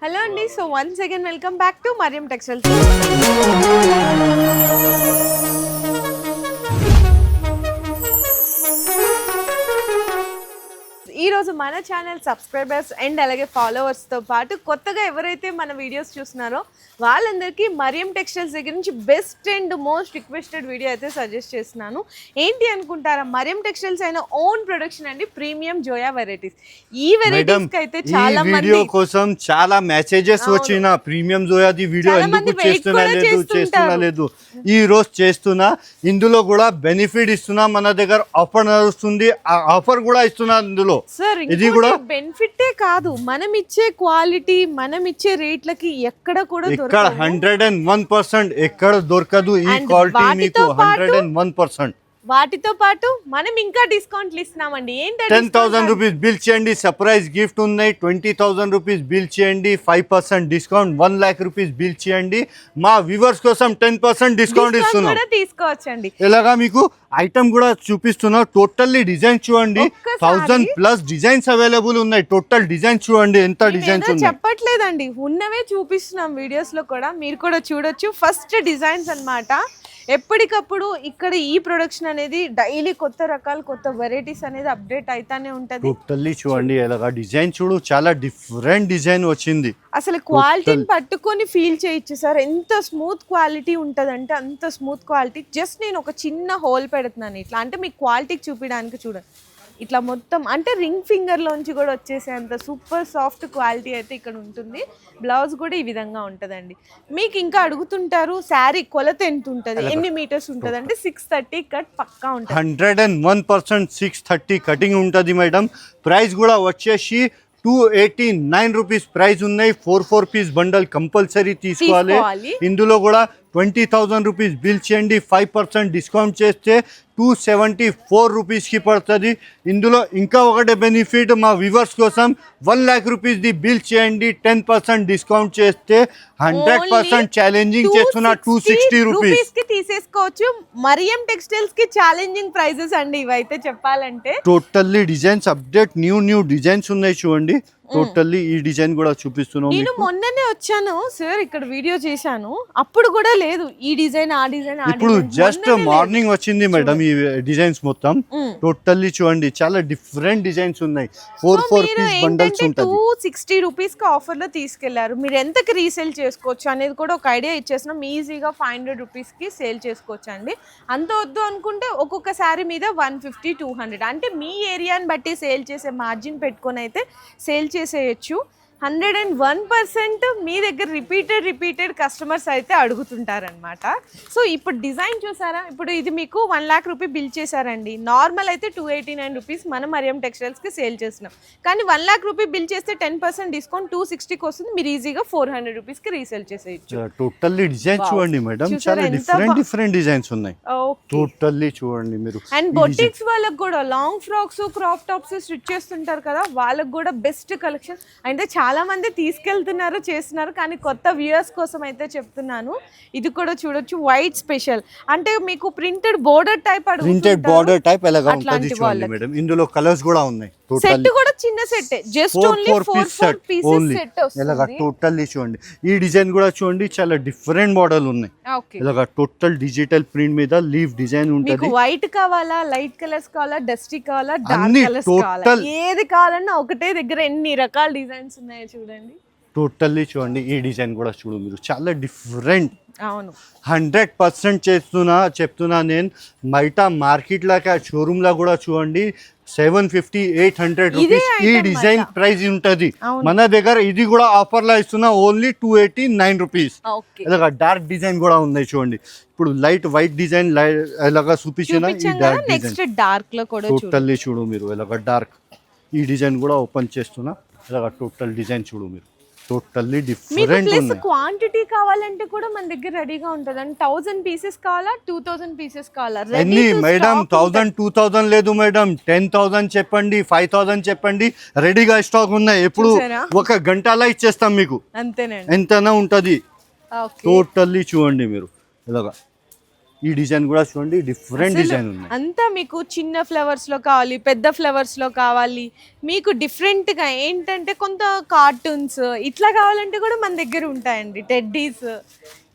Hello Andy, so once again welcome back to Mariam Textiles. ఈ రోజు మన channel subscribers and అలాగే followers తో పాటు కొత్తగా ఎవరైతే మన వీడియోస్ చూస్తున్నారో వాళ్ళందరికీ మరియం టెక్స్టైల్స్ దగ్గర నుంచి best and most requested video అయితే సజెస్ట్ చేస్తున్నాను. ఏంటి అనుకుంటారా, మరియం టెక్స్టైల్స్ అయిన ఓన్ ప్రొడక్షన్ అండి, ప్రీమియం జోయా వెరైటీస్. ఈ వెరైటీస్ కి అయితే చాలా మంది వీడియో కోసం చాలా మెసేజెస్ వచ్చిన ప్రీమియం జోయాది వీడియో ఎందుకు చేస్తున్నా ఈ రోజు చేస్తున్నా. ఇందులో కూడా బెనిఫిట్ ఇస్తున్నా, మన దగ్గర ఆఫర్ నడుస్తుంది, ఆ ఆఫర్ కూడా ఇస్తున్నా. ఇందులో సార్ ఇది కూడా బెనిఫిటే కాదు, మనం ఇచ్చే క్వాలిటీ, మనం ఇచ్చే రేట్లకి ఎక్కడ కూడా ఇక్కడ 101% ఎక్కడ దొరకదు ఈ క్వాలిటీ మీకు 101%. వాటితో పాటు మనం ఇంకా డిస్కౌంట్లు ఇస్తున్నామండి. ఏంటంటే 10,000 రూపీస్ బిల్ చేయండి, సర్ప్రైజ్ గిఫ్ట్ ఉన్నాయి. 20,000 రూపీస్ బిల్ చేయండి, 5% డిస్కౌంట్. 1 లక్ష రూపీస్ బిల్ చేయండి, మా వ్యూవర్స్ కోసం 10% డిస్కౌంట్ ఇస్తున్నాం. తీసుకోవచ్చండి. ఇలాగా మీకు ఐటమ్ కూడా చూపిస్తున్నా. టోటల్లీ డిజైన్ చూడండి, 1000+ డిజైన్స్ అవైలబుల్ ఉన్నాయి. టోటల్ డిజైన్ చూడండి, ఎంత డిజైన్స్ ఉన్నాయి. చెప్పట్లేదండి, ఉన్నవే చూపిస్తున్నాం వీడియోస్ లో కూడా, మీరు కూడా చూడొచ్చు. ఫస్ట్ డిజైన్స్ అన్నమాట. ఎప్పటికప్పుడు ఇక్కడ ఈ ప్రొడక్షన్ అనేది డైలీ కొత్త రకాలు, కొత్త వెరైటీస్ అనేది అప్డేట్ అయితానే ఉంటది. టోటల్లీ చూడండి, ఇలాగా డిజైన్ చూడు, చాలా డిఫరెంట్ డిజైన్ వచ్చింది. అసలు క్వాలిటీని పట్టుకొని ఫీల్ చేయొచ్చు సార్, ఎంత స్మూత్ క్వాలిటీ ఉంటదంటే అంత స్మూత్ క్వాలిటీ. జస్ట్ నేను ఒక చిన్న హోల్ పెడుతున్నాను ఇట్లా, అంటే మీకు క్వాలిటీకి చూపించడానికి. చూడండి ఇట్లా మొత్తం అంటే రింగ్ ఫింగర్ లోంచి కూడా వచ్చేసేంత సూపర్ సాఫ్ట్ క్వాలిటీ అయితే ఇక్కడ ఉంటుంది. బ్లౌజ్ కూడా ఈ విధంగా ఉంటుందండి. మీకు ఇంకా అడుగుతుంటారు శారీ కొలత ఎంత ఉంటుంది, ఎన్ని మీటర్స్ ఉంటుంది అంటే 630 కట్ పక్కా ఉంటుంది. 101% 630 కటింగ్ ఉంటుంది మేడం. ప్రైస్ కూడా వచ్చేసి 289 రూపీస్ ప్రైస్ ఉన్నాయి. 4 పీస్ బండల్ కంపల్సరీ తీసుకోవాలి. ఇందులో కూడా 20,000 రూపీస్ బిల్ చేయండి, 5% డిస్కౌంట్ చేస్తే 274 రూపీస్కి పడుతుంది. ఇందులో ఇంకా ఒకటే బెనిఫిట్ మా వ్యూవర్స్ కోసం, 1 లక్ష రూపీస్ ది బిల్ చేయండి, 10% డిస్కౌంట్ చేస్తే 100% ఛాలెంజింగ్ చేస్తున్నా 260 రూపీస్ కి తీసేసుకోవచ్చు. మరియం టెక్స్టైల్స్ కి ఛాలెంజింగ్ ప్రైజెస్ అండి ఇవైతే చెప్పాలంటే. Totally designs update, new designs ఉన్నాయి చూడండి. టోటల్లీ ఈ డిజైన్ కూడా చూపిస్తున్నాం. నేను మొన్ననే వచ్చాను సార్, ఇక్కడ వీడియో చేశాను, అప్పుడు కూడా లేదు ఈ డిజైన్, ఆ డిజైన్. ఇప్పుడు జస్ట్ మార్నింగ్ వచ్చింది మేడం ఈ డిజైన్స్ మొత్తం. టోటల్లీ చూడండి, చాలా డిఫరెంట్ డిజైన్స్ ఉన్నాయి. 4 పీస్ బండల్స్ ఉంటాయి. 260 రూపీస్ కి ఆఫర్ లో తీసుకెళ్లారు. మీరు ఎంతకి రీసేల్ చేసుకోవచ్చు అనేది కూడా ఒక ఐడియా ఇచ్చేసినాం. ఈజీగా 500 రూపీస్ కి సేల్ చేసుకోవచ్చు అండి. అంత వద్దు అనుకుంటే ఒక్కొక్క శారీ మీద 150, 200 అంటే మీ ఏరియాని బట్టి సేల్ చేసే మార్జిన్ పెట్టుకొని అయితే సేల్ చేసేయచ్చు. 101% మీ దగ్గర రిపీటెడ్ కస్టమర్స్ అయితే అడుగుతుంటారనమాట. సో ఇప్పుడు డిజైన్ చూసారా, ఇప్పుడు ఇది మీకు 1 లక్ష రూపీ బిల్ చేశారండి. నార్మల్ అయితే 289 రూపీస్ మనం మరియం టెక్స్టైల్స్కి సేల్ చేస్తున్నాం. కానీ 1 లక్ష రూపీ బిల్ చేస్తే 10% డిస్కౌంట్ 260కి వస్తుంది. మీరు ఈజీగా 400 రూపీస్కి రీసేల్ చేసేయచ్చు. టోటల్లీ డిజైన్ చూడండి మేడం, చాలా డిఫరెంట్ డిజైన్స్ ఉన్నాయి. టోటల్లీ చూడండి మీరు. అండ్ బొటిక్స్ వాళ్ళకి కూడా long frocks, crop tops stitch చేస్తుంటారు కదా, వాళ్ళకి కూడా బెస్ట్ కలెక్షన్. అంటే చాలా మంది తీసుకెళ్తున్నారు, చేస్తున్నారు, కానీ కొత్త వ్యూయర్స్ కోసం అయితే చెప్తున్నాను. ఇది కూడా చూడొచ్చు, వైట్ స్పెషల్ అంటే మీకు ప్రింటెడ్ బోర్డర్ టైప్ ఎలాగా ఉంటుంది చూడండి మేడం. ఇందులో కలర్స్ కూడా ఉన్నాయి. సెట్ కూడా చిన్న set, just only 4 pieces set వస్తుంది. ఇలాగా టోటల్లీ చూడండి, ఈ డిజైన్ కూడా చూడండి, చాలా డిఫరెంట్ మోడల్ ఉన్నాయి. ఇలాగా టోటల్ డిజిటల్ ప్రింట్ మీద లీఫ్ డిజైన్ ఉంటుంది. మీకు వైట్ కావాలా, లైట్ కలర్స్ కావాలా, డస్టీ కావాలా, డార్క్ కలర్స్ కావాలా, ఏది కావాలన్నా ఒకటే దగ్గర ఎన్ని రకాల డిజైన్స్ ఉన్నాయో చూడండి. టోటల్లీ చూడండి, ఈ డిజైన్ కూడా చూడు మీరు, చాలా డిఫరెంట్. అవును, 100% చెప్తున్నా నేను. బయట మార్కెట్ లాగా షోరూమ్ లా కూడా చూడండి 750, 800 రూపీస్ ఈ డిజైన్ ప్రైస్ ఉంటది. మన దగ్గర ఇది కూడా ఆఫర్ లా ఇస్తున్నా, ఓన్లీ 289 రూపీస్. ఇలాగా డార్క్ డిజైన్ కూడా ఉన్నాయి చూడండి. ఇప్పుడు లైట్ వైట్ డిజైన్ ఇలాగా చూపించిన ఈ డార్క్ డిజైన్, డార్క్ లో కూడా టోటల్లీ చూడు మీరు. ఇలాగా డార్క్ ఈ డిజైన్ కూడా ఓపెన్ చేస్తున్నా. ఇలాగా టోటల్ డిజైన్ చూడు మీరు, టోటల్లీ డిఫరెంట్ ఉన్నాయి. క్వాంటిటీ కావాలంటే కూడా మన దగ్గర రెడీగా ఉంటుంది. అండ్ 1000 పీసెస్ కావాలా, 2000 పీసెస్ కావాలా, ఎన్ని మేడం? 1000, 2000 లేదు మేడం, 10,000 చెప్పండి, 5,000 చెప్పండి, రెడీగా స్టాక్ ఉన్నాయి. ఎప్పుడు ఒక గంటలా ఇచ్చేస్తాం మీకు, అంతేనండి, ఎంతనా ఉంటది. టోటల్లీ చూడండి మీరు. ఇలాగా ఈ డిజైన్ కూడా చూడండి డిఫరెంట్ అసలు డిజైన్ ఉన్నాయి. అంతా మీకు చిన్న ఫ్లవర్స్ లో కావాలి, పెద్ద ఫ్లవర్స్ లో కావాలి, మీకు డిఫరెంట్ గా ఏంటంటే కొంత కార్టూన్స్ ఇట్లా కావాలంటే కూడా మన దగ్గర ఉంటాయండి. Teddies,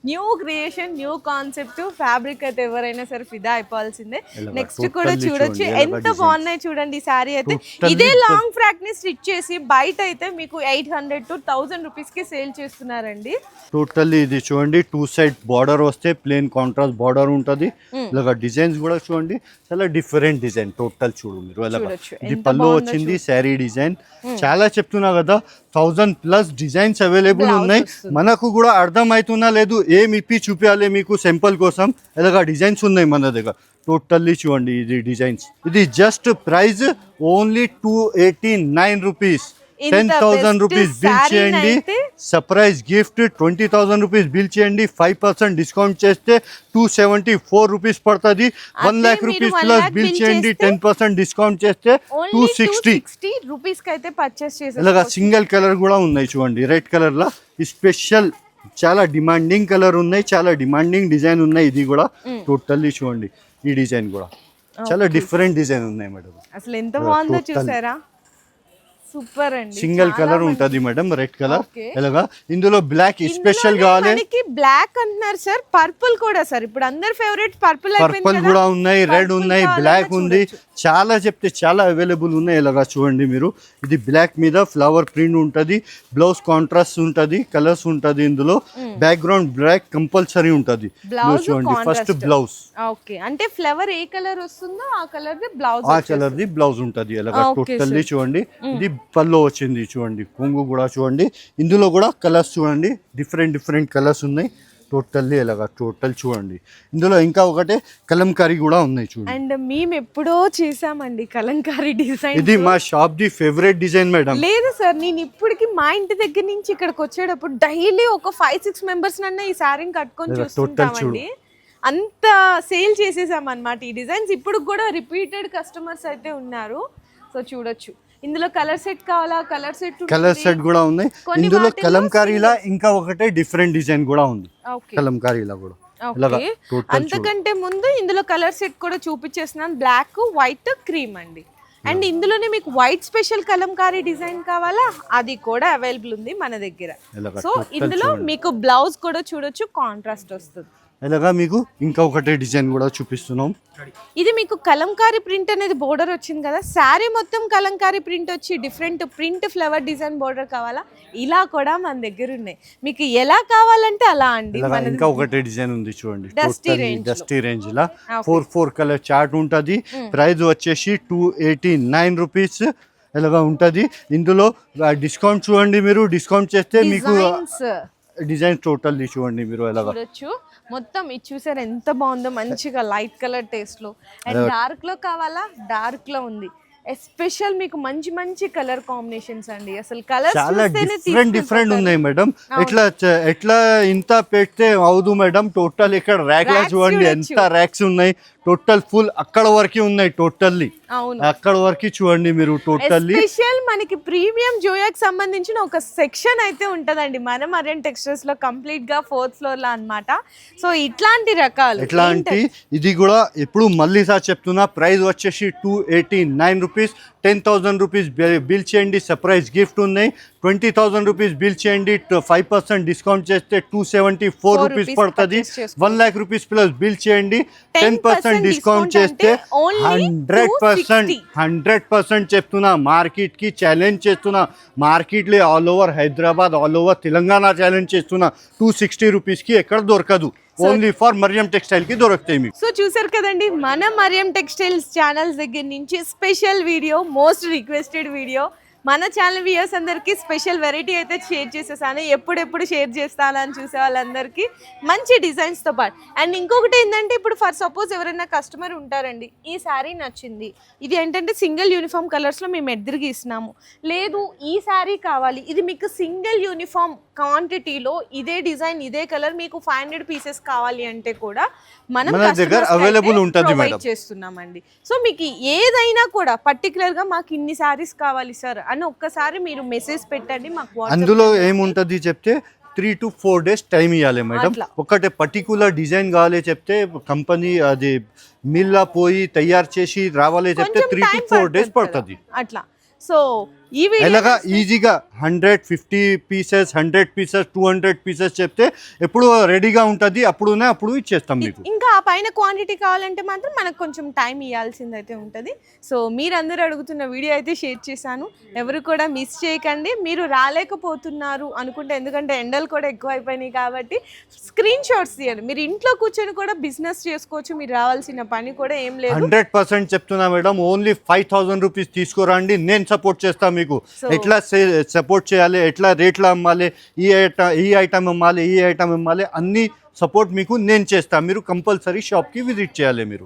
new creation, new concept, fabric అయితే ఎవరైనా సరే ఫిదా అయిపోవాల్సిందే. నెక్స్ట్ కూడా totally చూడొచ్చు చూడండి, ఎంత designs. బాగున్నాయి చూడండి. ఈ శారీ అయితే Totally ఇదే లాంగ్ ఫ్రాక్ ని స్టిచ్ చేసి బయట అయితే మీకు 800 to 1000 రూపీస్ కి సేల్ చేస్తున్నారండి. టోటల్లీ ఇది చూడండి 2 సైడ్ బార్డర్ వస్తే ప్లేన్ కాంట్రాస్ట్ బార్డర్ ఉంటది. ఇలాగా డిజైన్స్ కూడా చూడండి చాలా డిఫరెంట్ డిజైన్. టోటల్ చూడు మీరు ఇలాగా చూడొచ్చు, ఇది ఎంత పళ్ళు బాగుందో వచ్చింది శారీ డిజైన్. చాలా చెప్తున్నా కదా 1000+ డిజైన్స్ అవైలబుల్ Blouse ఉన్నాయి. వస్తుంది. మనకు కూడా అర్థం అవుతున్నా లేదు ఏం ఇప్పి చూపించాలి మీకు సింపుల్ కోసం. ఇలాగా డిజైన్స్ ఉన్నాయి మన దగ్గర. టోటల్లీ చూడండి ఇది డిజైన్స్. ఇది జస్ట్ ప్రైస్ ఓన్లీ 289 రూపీస్. ఇంత 10,000 best రూపీస్ బిల్ saree చేయండి. నైతే సర్ప్రైజ్ గిఫ్ట్ 20,000 రూపీస్ బిల్ చేయండి. 5% డిస్కౌంట్ చేస్తే 274 రూపీస్ పడుతుంది. 1 అదే lakh మీరు rupees 1 plus lakh bill bill చేయండి. చేస్తే 10% డిస్కౌంట్ చేస్తే ఓన్లీ 260. రూపీస్ కి అయితే పర్చేస్ ఇలాగా చేసేసుకోవచ్చు. సింగిల్ కలర్ కూడా ఉన్నాయి చూడండి రెడ్ కలర్ లో. ఈ స్పెషల్ చాలా డిమాండింగ్ కలర్ ఉన్నాయి, చాలా డిమాండింగ్ డిజైన్ ఉన్నాయి. ఇది కూడా టోటల్లీ చూడండి ఈ డిజైన్ కూడా చాలా డిఫరెంట్ డిజైన్ ఉన్నాయి మేడం. అసలు ఎంత బాగుందో total. చూసారా, సూపర్ అండి. సింగిల్ చాలా కలర్ మంచి- ఉంటది మేడం రెడ్ కలర్. Okay. ఇలాగా ఇందులో బ్లాక్ స్పెషల్ ఇందులోనే కావాలి. మనకి బ్లాక్ అంటున్నారు సార్, పర్పుల్ కూడా సార్. ఇప్పుడు అందరి ఫేవరెట్ పర్పుల్ పర్పుల్ కూడా ఉన్నాయి, రెడ్ Purple ఉన్నాయి, కావాలన్నా బ్లాక్ ఉంది. చూడొచ్చు. చాలా చెప్తే చాలా అవైలబుల్ ఉన్నాయి. ఇలాగా చూడండి మీరు ఇది బ్లాక్ మీద ఫ్లవర్ ప్రింట్ ఉంటది, బ్లౌజ్ కాంట్రాస్ట్ ఉంటది, కలర్స్ ఉంటది. ఇందులో బ్యాక్గ్రౌండ్ బ్లాక్ కంపల్సరీ ఉంటది. Blouse చూడండి ఫస్ట్ contrast. బ్లౌజ్ ఓకే, అంటే ఫ్లవర్ ఏ కలర్ వస్తుందో ఆ కలర్ ది బ్లౌజ్ ఆ కలర్ ది బ్లౌజ్ ఉంటది. ఇలాగా Okay, టోటల్లీ sir. చూడండి ఇది పల్లో వచ్చింది చూడండి. కొంగు కూడా చూడండి. ఇందులో కూడా కలర్స్ చూడండి డిఫరెంట్ డిఫరెంట్ కలర్స్ ఉన్నాయి. టోటల్లీ ఇలాగా టోటల్ చూడండి. ఇందులో ఇంకా ఒకటే కలంకారీ కూడా ఉన్నాయి చూడండి. అండ్ మేము ఎప్పుడో చేసామండి కలంకారీ డిజైన్. ఇది మా shop the favourite design madam. లేదు సార్, నేను ఇప్పటికి మా ఇంటి దగ్గర నుంచి ఇక్కడికి వచ్చేటప్పుడు డైలీ ఒక 5-6 మెంబర్స్ నన్న ఈ శారీని కట్టుకొని లేదా చూస్తుంటామండి. అంత సేల్ చేసేసాం అన్నమాట ఈ డిజైన్స్. ఇప్పుడు కూడా రిపీటెడ్ కస్టమర్స్ అయితే ఉన్నారు. సో చూడొచ్చు, ఇందులో కలర్ సెట్ కావాలా, కలర్ సెట్ కలర్ సెట్ కూడా ఉన్నాయి. కొన్ని ఇందులో వాటిల్లో కలంకారీలా ఇంకా ఒకటే డిఫరెంట్ డిజైన్ కూడా ఉంది. ఓకే కలంకారీలా కూడా ఇలాగా ఓకే. టోటల్ అంతకంటే ముందు ఇందులో కలర్ సెట్ కూడా చూపించేస్తున్నాను. బ్లాక్, వైట్, క్రీమ్ అండి. అండ్ ఇందులోనే మీకు వైట్ స్పెషల్ కలంకారీ డిజైన్ కావాలా, అది కూడా అవైలబుల్ ఉంది మన దగ్గర. ఇలాగా సో total ఇందులో చూడండి. మీకు బ్లౌజ్ కూడా చూడొచ్చు, కాంట్రాస్ట్ వస్తుంది. ఇలాగా మీకు ఇంకా ఒకటే డిజైన్ కూడా చూపిస్తున్నాం. ఇది మీకు కలంకారీ ప్రింట్ అనేది బోర్డర్ వచ్చింది కదా, శారీ మొత్తం కలంకారీ ప్రింట్ వచ్చి different print flower design border కావాలా, ఇలా కూడా మన దగ్గర ఉన్నాయి. మీకు ఎలా కావాలంటే అలా అండి. ఇలాగా మనది ఇంకా ఒకటే డిజైన్ ఉంది చూడండి. Dusty టోటల్ range లో. డస్టీ రేంజ్ లా 4 కలర్ చార్ట్ ఉంటది. ప్రైస్ వచ్చేసి 289 రూపీస్ ఇలాగా ఉంటది. ఇందులో డిస్కౌంట్ చూడండి మీరు. డిస్కౌంట్ చేస్తే మీకు డిజైన్స్ డిజైన్ టోటల్లీ చూడండి మీరు ఇలాగా చూడొచ్చు. మొత్తం ఇది చూసారు ఎంత బాగుందో, మంచిగా లైట్ కలర్ టేస్ట్ లో. అండ్ డార్క్ లో కావాలా, డార్క్ లో ఉంది. ఎస్పెషల్ మీకు మంచి మంచి కలర్ కాంబినేషన్స్ అండి. అసలు కలర్స్ చాలా డిఫరెంట్ ఉన్నాయి మేడం. ఎట్లా ఇంత పెడితే అవదు మేడం. టోటల్ ఇక్కడ ర్యాక్ లా Racks చూడండి చూడొచ్చు. ఎంత ర్యాక్స్ ఉన్నాయి. టోటల్ ఫుల్ అక్కడ వరకు ఉన్నాయి. టోటల్లీ అవును, అక్కడ వరకు చూడండి మీరు. టోటల్లీ స్పెషల్ మనకి ప్రీమియం జోయాకి సంబంధించిన ఒక సెక్షన్ అయితే ఉంటదండి మన మరియన్ టెక్స్టైల్స్ లో, కంప్లీట్ గా 4th ఫ్లోర్ లో అన్నమాట. సో ఇట్లాంటి రకాలు ఎట్లాంటి ఇది కూడా ఇప్పుడు మళ్ళీ సార్ చెప్తున్నా. ప్రైస్ వచ్చేసి 289 రూపీస్. 10,000 రూపీస్ బిల్ చేయండి, సర్ప్రైజ్ గిఫ్ట్ ఉన్నాయి. 20,000 రూపీస్ బిల్ చేయండి, 5% డిస్కౌంట్ చేస్తే 274 రూపీస్ పడుతుంది. 1 lakh రూపీస్ ప్లస్ బిల్ చేయండి, 10% డిస్కౌంట్ చేస్తే 100% చెప్తున్నా. మార్కెట్ కి ఛాలెంజ్ చేస్తున్నా. మార్కెట్ లో all over Hyderabad, all over Telangana challenge చేస్తున్నా. 260 రూపీస్ కి ఎక్కడ దొరకదు. ఓన్లీ ఫర్ మరియం టెక్స్టైల్ కి దొరుకుతాయి మీకు. సో చూసారు కదండి, మన మరియం టెక్స్టైల్స్ ఛానల్స్ దగ్గర నుంచి special video, most requested video. మన ఛానల్ వ్యూయర్స్ అందరికీ స్పెషల్ వెరైటీ అయితే షేర్ చేసేసాను. ఎప్పుడెప్పుడు షేర్ చేస్తానని చూసే వాళ్ళందరికీ మంచి డిజైన్స్తో పాటు. అండ్ ఇంకొకటి ఏంటంటే, ఇప్పుడు ఫర్ సపోజ్ ఎవరైనా కస్టమర్ ఉంటారండి, ఈ శారీ నచ్చింది, ఇది ఏంటంటే సింగిల్ యూనిఫామ్ కలర్స్లో మేము ఎదురుగా ఇస్తున్నాము, లేదు ఈ శారీ కావాలి, ఇది మీకు సింగిల్ యూనిఫామ్ క్వాంటిటీలో ఇదే డిజైన్ ఇదే కలర్ మీకు 500 పీసెస్ కావాలి అంటే కూడా మనం మన దగ్గర అవైలబుల్ ఉంటుంది మేడం, చేస్తున్నామండి. సో మీకు ఏదైనా కూడా పర్టికులర్ గా మాకు ఇన్ని సారీస్ కావాలి సార్ అని ఒక్కసారి మీరు మెసేజ్ పెట్టండి మాకు. అందులో ఏముంటది చెప్తే 3 to 4 days టైం ఇవ్వాలి మేడం. అట్లా. ఒకటే పర్టికులర్ డిజైన్ కావాలి చెప్తే కంపెనీ అది మిల్లా పోయి తయారు చేసి రావాలి చెప్తే కొంచెం 3 to time 4 days పడుతుంది పడుతుంది. అట్లా. సో ఈ వీడియో ఎలాగా ఈజీగా 150 పీసెస్ 100 పీసెస్ 200 పీసెస్ చెప్తే ఎప్పుడు రెడీగా ఉంటుంది, అప్పుడు ఇచ్చేస్తాం మీకు. ఇంకా ఆ పైన క్వాంటిటీ కావాలంటే మాత్రం మనకు కొంచెం టైం ఇవ్వాల్సింది అయితే ఉంటుంది. సో మీరందరూ అడుగుతున్న వీడియో అయితే షేర్ చేశాను, ఎవరు కూడా మిస్ చేయకండి. మీరు రాలేకపోతున్నారు అనుకుంటే, ఎందుకంటే ఎండలు కూడా ఎక్కువ అయిపోయినాయి కాబట్టి స్క్రీన్ షాట్స్ తీయండి. మీరు ఇంట్లో కూర్చొని కూడా బిజినెస్ చేసుకోవచ్చు, మీరు రావాల్సిన పని కూడా ఏం లేదు. 100% చెప్తున్నా మేడం, ఓన్లీ 5000 రూపీస్ తీసుకురండి, నేను సపోర్ట్ చేస్తాను మీకు. ఎట్లా సపోర్ట్ చేయాలి, ఎట్లా రేట్లో అమ్మాలి, ఈ ఐటమ్ అమ్మాలి అన్ని సపోర్ట్ మీకు నేను చేస్తాను. మీరు కంపల్సరీ షాప్కి విజిట్ చేయాలి మీరు.